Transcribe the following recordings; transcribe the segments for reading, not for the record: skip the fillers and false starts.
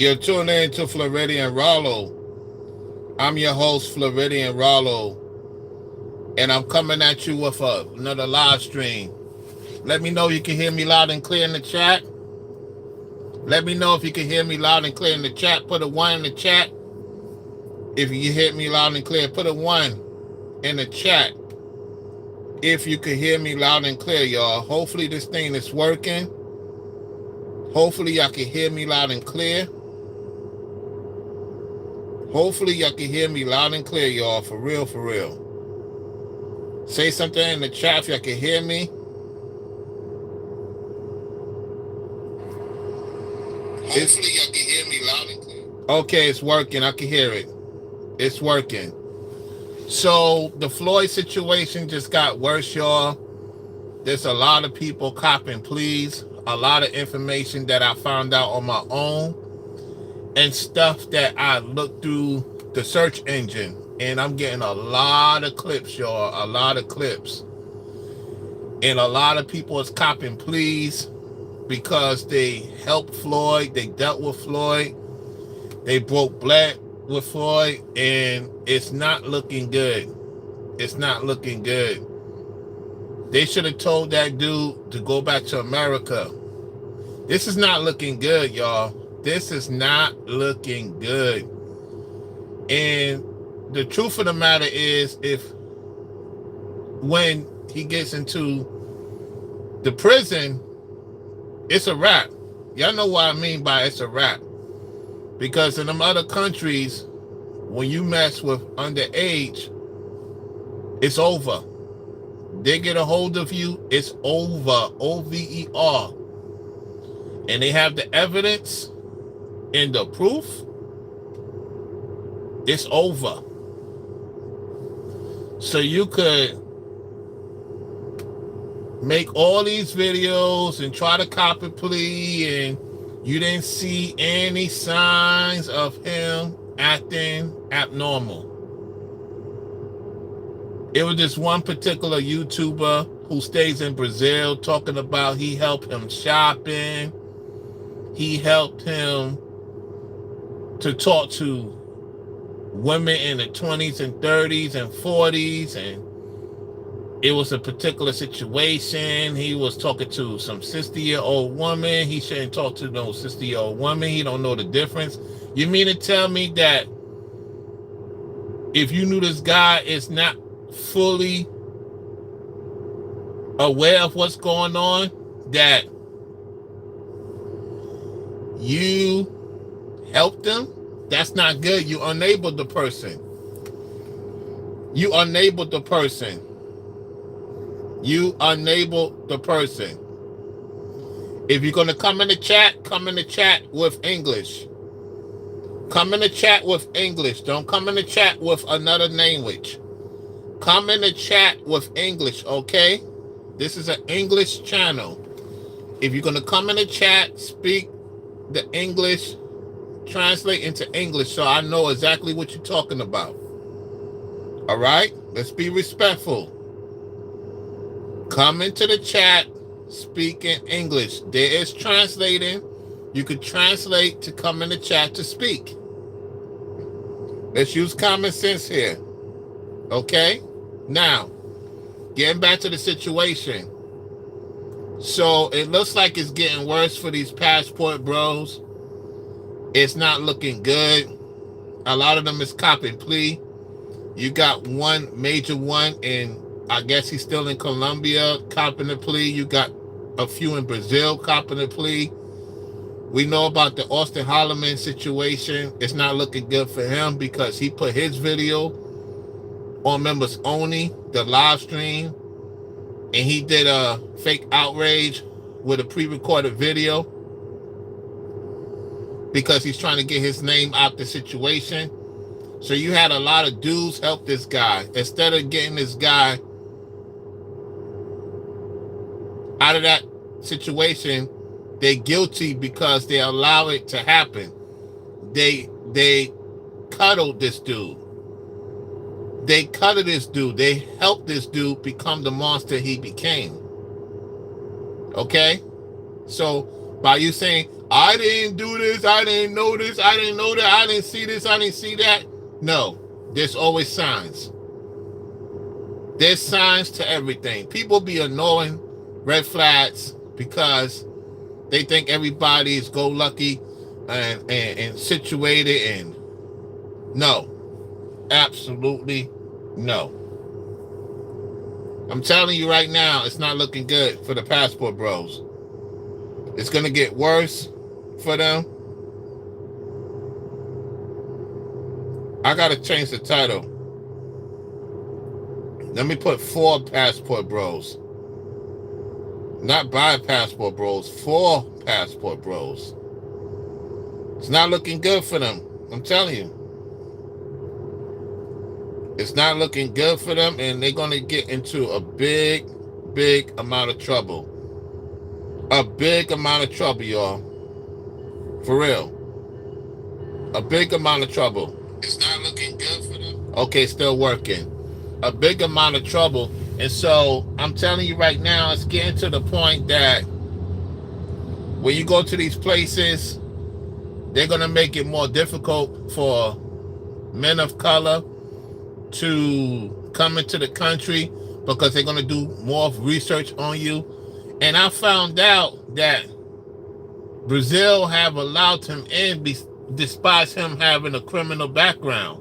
You're tuning in to Floridian Rollo. I'm your host, Floridian Rollo, and I'm coming at you with another live stream. Let me know you can hear me loud and clear in the chat. Let me know if you can hear me loud and clear in the chat. Put a 1 in the chat. If you hear me loud and clear, put a 1 in the chat. If you can hear me loud and clear, y'all. Hopefully this thing is working. Hopefully y'all can hear me loud and clear. Hopefully y'all can hear me loud and clear, y'all. For real, for real. Say something in the chat if y'all can hear me. Hopefully y'all can hear me loud and clear. Okay, it's working. I can hear it. It's working. So the Floyd situation just got worse, y'all. There's a lot of people copping pleas. A lot of information that I found out on my own. And stuff that I looked through the search engine. And I'm getting a lot of clips, y'all. A lot of clips. And a lot of people is copping pleas because they helped Floyd. They dealt with Floyd. They broke black with Floyd. And it's not looking good. It's not looking good. They should have told that dude to go back to America. This is not looking good, y'all. This is not looking good. And the truth of the matter is, if when he gets into the prison, it's a wrap. Y'all know what I mean by it's a wrap. Because in them other countries, when you mess with underage, it's over. They get a hold of you, it's over. O-V-E-R. And they have the evidence and the proof, it's over. So you could make all these videos and try to cop a plea, and you didn't see any signs of him acting abnormal. It was this one particular YouTuber who stays in Brazil talking about he helped him shopping. He helped him to talk to women in the 20s and 30s and 40s, and it was a particular situation. He was talking to some 60-year-old woman. He shouldn't talk to no 60-year-old woman. He don't know the difference. You mean to tell me that if you knew this guy is not fully aware of what's going on, that you helped them? That's not good. You enabled the person. You enabled the person. You enabled the person. If you're going to come in the chat, come in the chat with English. Come in the chat with English. Don't come in the chat with another language. Come in the chat with English, okay? This is an English channel. If you're going to come in the chat, speak the English, translate into English so I know exactly what you're talking about. All right? Let's be respectful. Come into the chat, speak in English. There is translating. You could translate to come in the chat to speak. Let's use common sense here. Okay? Now, getting back to the situation. So it looks like it's getting worse for these passport bros. It's not looking good. A lot of them is copping plea. You got one major one, and I guess he's still in Colombia copping a plea. You got a few in Brazil copping a plea. We know about the Austin Holloman situation. It's not looking good for him because he put his video on members only, the live stream, and he did a fake outrage with a pre-recorded video because he's trying to get his name out the situation. So you had a lot of dudes help this guy. Instead of getting this guy out of that situation, they're guilty because they allow it to happen. They cuddled this dude. They cuddled this dude. They helped this dude become the monster he became. Okay? So by you saying, I didn't do this, I didn't know this, I didn't know that, I didn't see this, I didn't see that. No, there's always signs. There's signs to everything. People be ignoring red flags because they think everybody is go lucky and situated, and no, absolutely no. I'm telling you right now, it's not looking good for the passport bros. It's going to get worse for them. I got to change the title. Let me put 4 passport bros. Not by passport bros, 4 passport bros. It's not looking good for them. I'm telling you. It's not looking good for them, and they're going to get into a big amount of trouble. A big amount of trouble, y'all. For real. A big amount of trouble. It's not looking good for them. Okay, still working. A big amount of trouble. And so, I'm telling you right now, it's getting to the point that when you go to these places, they're going to make it more difficult for men of color to come into the country because they're going to do more research on you. And I found out that Brazil have allowed him in despite him having a criminal background.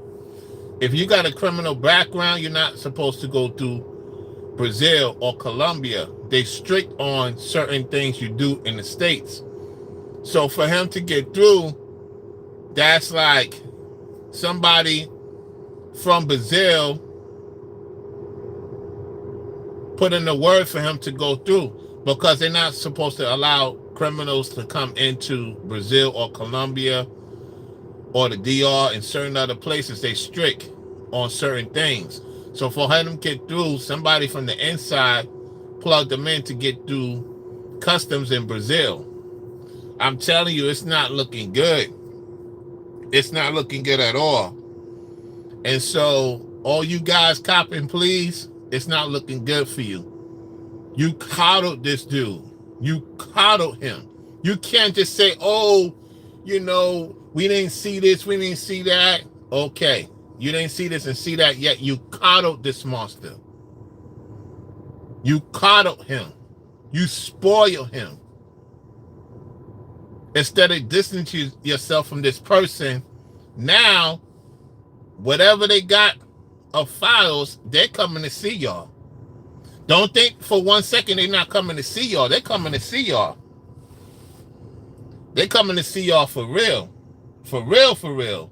If you got a criminal background, you're not supposed to go through Brazil or Colombia. They strict on certain things you do in the States. So for him to get through, that's like somebody from Brazil put in the word for him to go through, because they're not supposed to allow criminals to come into Brazil or Colombia or the DR and certain other places. They strict on certain things. So for him to get through, somebody from the inside plugged them in to get through customs in Brazil. I'm telling you, it's not looking good. It's not looking good at all. And so, all you guys copping, please, it's not looking good for you. You coddled this dude. You coddled him. You can't just say, oh, you know, we didn't see this, we didn't see that. Okay, you didn't see this and see that yet. You coddled this monster. You coddled him. You spoiled him. Instead of distancing yourself from this person, now, whatever they got of files, they're coming to see y'all. Don't think for 1 second they're not coming to see y'all. They're coming to see y'all. They're coming to see y'all for real. For real, for real.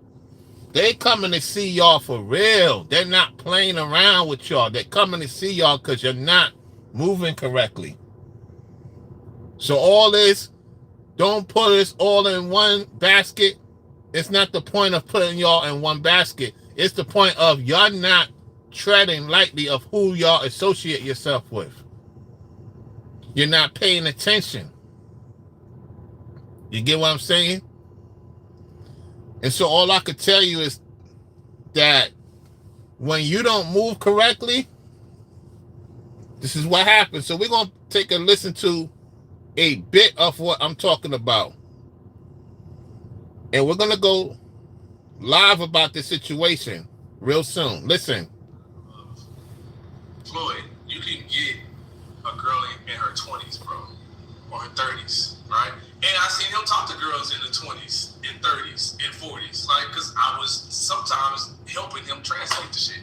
They're coming to see y'all for real. They're not playing around with y'all. They're coming to see y'all because you're not moving correctly. So all this, don't put this all in one basket. It's not the point of putting y'all in one basket. It's the point of y'all not treading lightly of who y'all associate yourself with. You're not paying attention. You get what I'm saying? And so all I could tell you is that when you don't move correctly, this is what happens. So we're going to take a listen to a bit of what I'm talking about. And we're going to go live about this situation real soon. Listen. Floyd, you can get a girl in her 20s, bro, or her 30s, right? And I seen him talk to girls in the 20s, and 30s, and 40s, like, because I was sometimes helping him translate the shit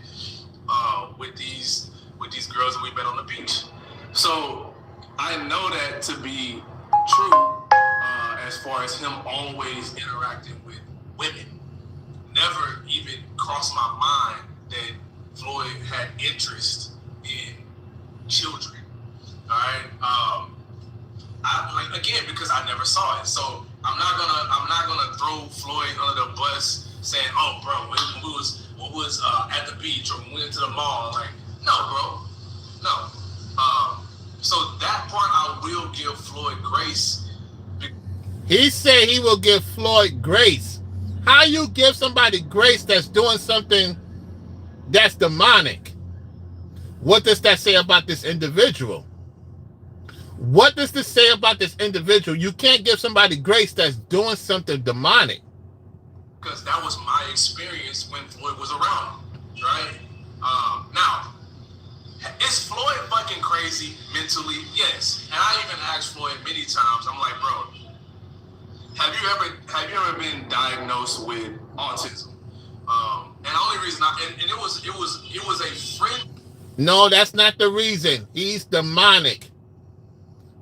with these girls that we've been on the beach. So I know that to be true as far as him always interacting with women. Never even crossed my mind that Floyd had interest in children. All right. I like, again, because I never saw it. So I'm not gonna throw Floyd under the bus saying, oh bro, when we was at the beach or when we went to the mall. Like, no, bro. No. So that part I will give Floyd grace. He said he will give Floyd grace. How you give somebody grace that's doing something that's demonic? What does that say about this individual? What does this say about this individual? You can't give somebody grace that's doing something demonic. Because that was my experience when Floyd was around, right? Now, is Floyd fucking crazy mentally? Yes. And I even asked Floyd many times. I'm like, bro, have you ever been diagnosed with autism? And the only reason and it was a friend. No, that's not the reason. He's demonic.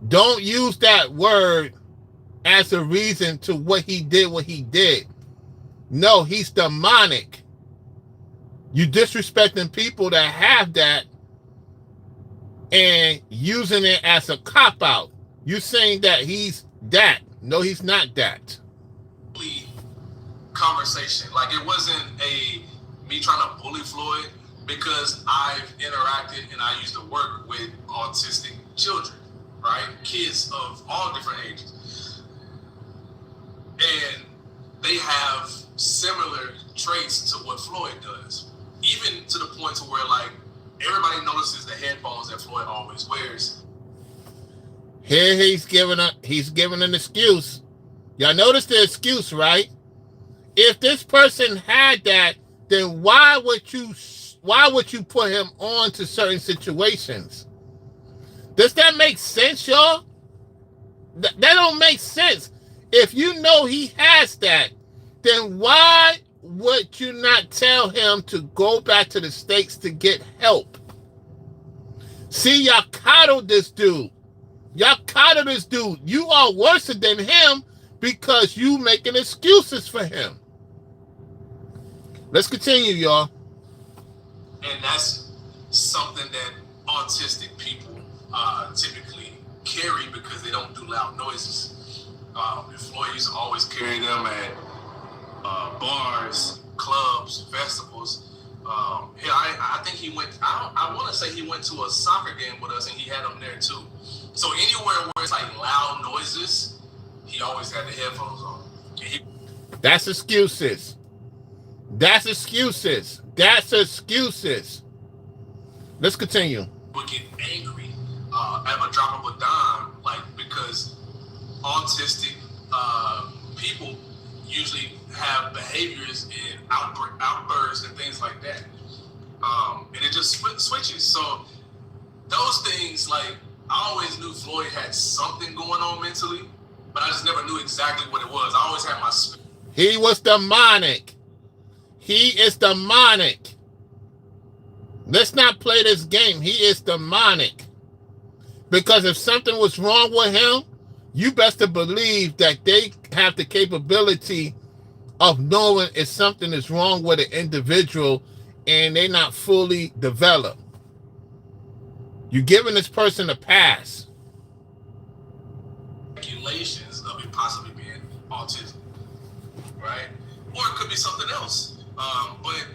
Don't use that word as a reason to what he did. No, he's demonic. You disrespecting people that have that and using it as a cop-out. You saying that he's that. No, he's not that. Conversation. Like, it wasn't me trying to bully Floyd, because I've interacted and I used to work with autistic children, right? Kids of all different ages. And they have similar traits to what Floyd does. Even to the point to where, like, everybody notices the headphones that Floyd always wears. Here he's giving an excuse. Y'all notice the excuse, right? If this person had that, then why would you put him on to certain situations? Does that make sense, y'all? That don't make sense. If you know he has that, then why would you not tell him to go back to the States to get help? See, y'all coddled this dude. You are worse than him because you making excuses for him. Let's continue, y'all. And that's something that autistic people typically carry because they don't do loud noises. Floyd used to always carry them at bars, clubs, festivals. I think he went. I want to say he went to a soccer game with us, and he had them there too. So anywhere where it's like loud noises, he always had the headphones on. That's excuses. That's excuses. Let's continue. Would get angry at a drop of a dime, like, because autistic people usually have behaviors and outbursts and things like that, and it just switches. So those things, like, I always knew Floyd had something going on mentally, but I just never knew exactly what it was. I always had my. He was demonic. He is demonic. Let's not play this game. He is demonic. Because if something was wrong with him, you best to believe that they have the capability of knowing if something is wrong with an individual and they're not fully developed. You're giving this person a pass. Speculations of it possibly being autism, right? Or it could be something else. But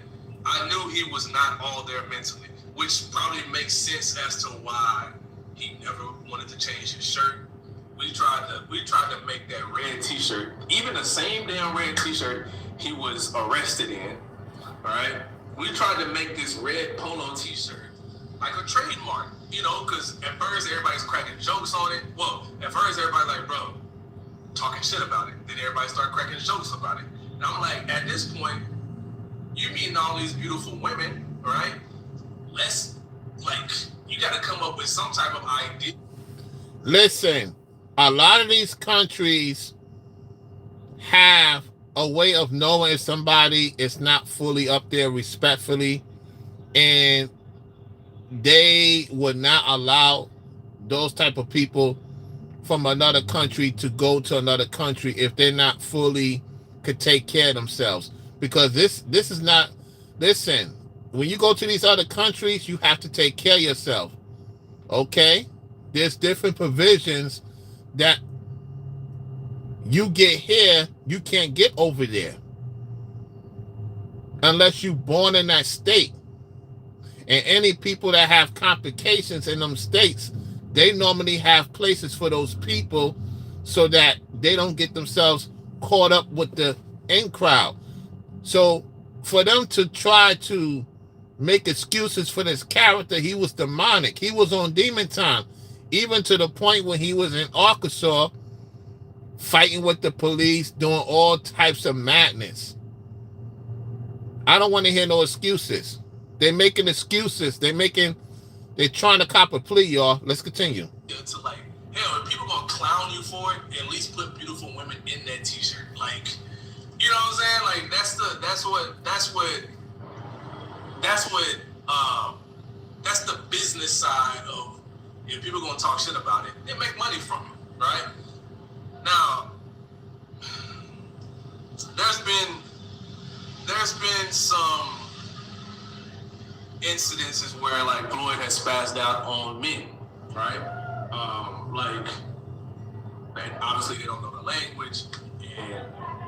I knew he was not all there mentally, which probably makes sense as to why he never wanted to change his shirt. We tried to make that red t-shirt, even the same damn red t-shirt he was arrested in, right? We tried to make this red polo t-shirt like a trademark, because at first everybody's cracking jokes on it. Well, at first everybody's like, bro, talking shit about it. Then everybody started cracking jokes about it. And I'm like, at this point, you're meeting all these beautiful women, right? You got to come up with some type of idea. Listen, a lot of these countries have a way of knowing if somebody is not fully up there respectfully, and they would not allow those type of people from another country to go to another country if they're not fully could take care of themselves. Because this is not, listen, when you go to these other countries, you have to take care of yourself. Okay? There's different provisions that you get here, you can't get over there. Unless you're born in that state. And any people that have complications in them states, they normally have places for those people so that they don't get themselves caught up with the in crowd. So for them to try to make excuses for this character, he was demonic. He was on demon time. even to the point when he was in Arkansas fighting with the police, doing all types of madness. I don't want to hear no excuses. They're making excuses. They're trying to cop a plea, y'all. Let's continue. To like, hell, if people gonna clown you for it, at least put beautiful women in that t-shirt. Like, you know what I'm saying? Like that's the business side of, if people gonna talk shit about it, they make money from it, right? Now, there's been some incidences where like Floyd has spazzed out on men, right? Like, and obviously they don't know the language, and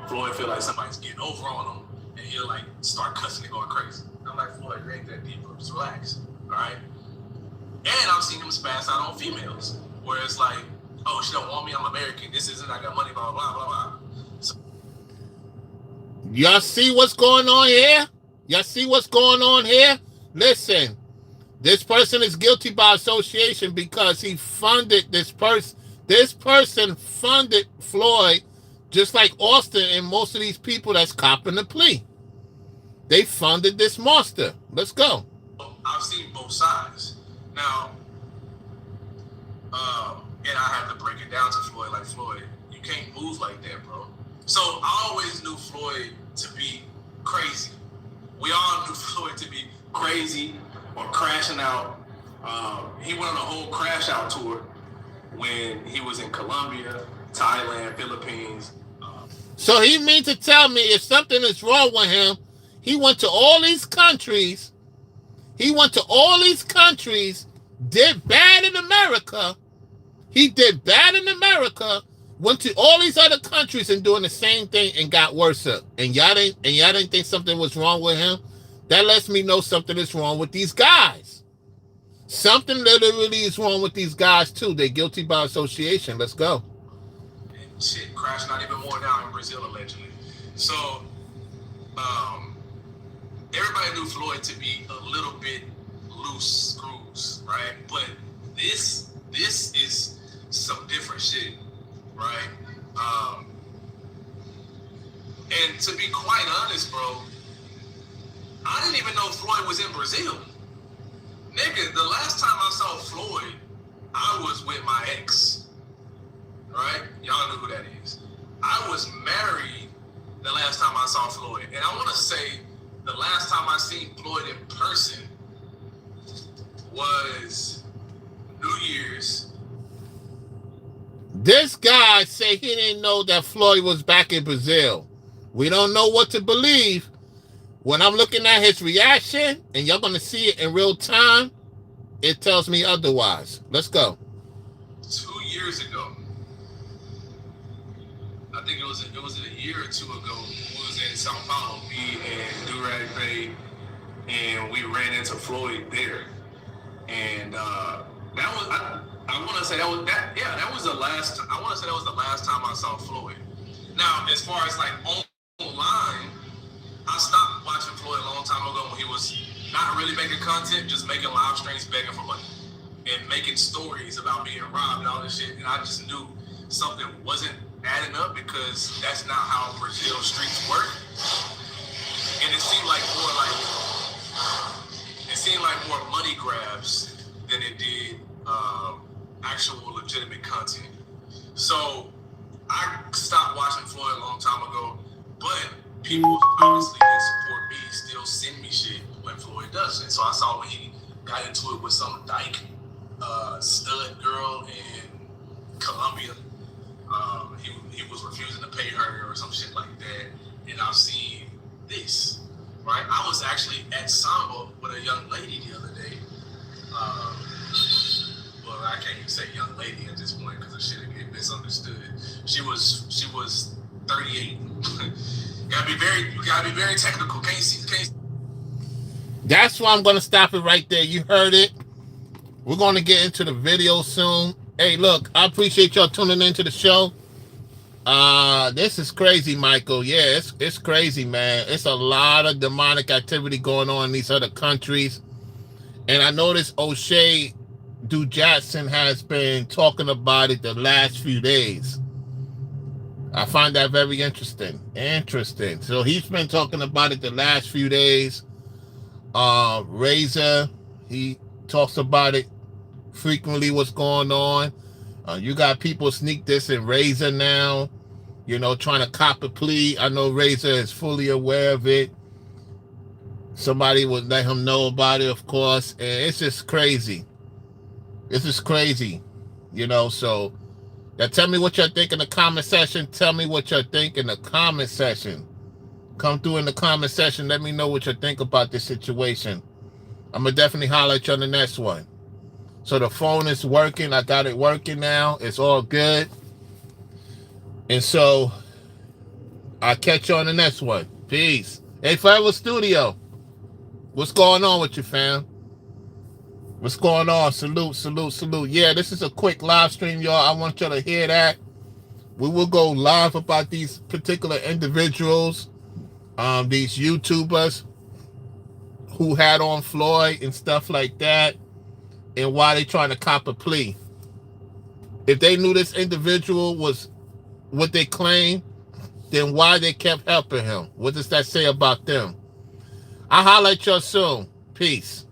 Floyd feel like somebody's getting over on him, and he'll like start cussing and going crazy. I'm like, Floyd, it ain't that deep, bro. Just relax, all right? And I've seen him spaz out on females, where it's like, oh, she don't want me, I'm American, this isn't, I got money, blah, blah, blah, blah. So, y'all see what's going on here? Y'all see what's going on here? Listen, this person is guilty by association because he funded this person. This person funded Floyd, just like Austin and most of these people that's copping the plea. They funded this monster. Let's go. I've seen both sides. Now, and I have to break it down to Floyd, like, Floyd, you can't move like that, bro. So I always knew Floyd to be crazy. We all knew Floyd to be crazy or crashing out. He went on a whole crash out tour when he was in Colombia, Thailand, Philippines. So he means to tell me if something is wrong with him, he went to all these countries. He went to all these countries, did bad in America. He did bad in America, went to all these other countries and doing the same thing and got worse up. And y'all didn't think something was wrong with him? That lets me know something is wrong with these guys. Something literally is wrong with these guys too. They're guilty by association. Let's go. And shit, crashing out even more now in Brazil allegedly. So, everybody knew Floyd to be a little bit loose screws, right? But this is some different shit, right? And to be quite honest, bro, I didn't even know Floyd was in Brazil. Nigga, the last time I saw Floyd, I was with my ex, right? Y'all know who that is. I was married the last time I saw Floyd. And I want to say the last time I seen Floyd in person was New Year's. This guy said he didn't know that Floyd was back in Brazil. We don't know what to believe. When I'm looking at his reaction, and you're going to see it in real time, it tells me otherwise. Let's go. 2 years ago, I think it was a year or two ago, we was in Sao Paulo, me and Durag Bay, and we ran into Floyd there. And that was, I want to say that was the last time I saw Floyd. Now, as far as like online, I stopped watching Floyd a long time ago when he was not really making content, just making live streams begging for money and making stories about being robbed and all this shit. And I just knew something wasn't adding up because that's not how Brazil streets work. And it seemed like more money grabs than it did actual legitimate content. So I stopped watching Floyd a long time ago, but people obviously that support me still send me shit when Floyd does it. So I saw when he got into it with some dyke stud girl in Colombia. He was refusing to pay her or some shit like that. And I've seen this, right? I was actually at Samba with a young lady the other day. Well, I can't even say young lady at this point because the shit would get misunderstood. She was 38. You gotta be very technical. Can't see. That's why I'm gonna stop it right there. You heard it. We're gonna get into the video soon. Hey, look, I appreciate y'all tuning into the show. This is crazy, Michael. Yeah, it's crazy, man. It's a lot of demonic activity going on in these other countries. And I noticed O'Shea Dude Jackson has been talking about it the last few days. I find that very interesting. Interesting. So he's been talking about it the last few days. Razor, he talks about it frequently, what's going on. You got people sneak this in Razor now, trying to cop a plea. I know Razor is fully aware of it. Somebody would let him know about it, of course. And it's just crazy. This is crazy, so now tell me what you think in the comment section. Tell me what you think in the comment section. Come through in the comment section. Let me know what you think about this situation. I'm going to definitely holler at you on the next one. So the phone is working. I got it working now. It's all good. And so I'll catch you on the next one. Peace. Hey, Forever Studio. What's going on with you, fam? What's going on? Salute, salute, salute. Yeah, this is a quick live stream, y'all. I want y'all to hear that. We will go live about these particular individuals, these YouTubers who had on Floyd and stuff like that, and why they trying to cop a plea. If they knew this individual was what they claim, then why they kept helping him? What does that say about them? I'll holler at y'all soon. Peace.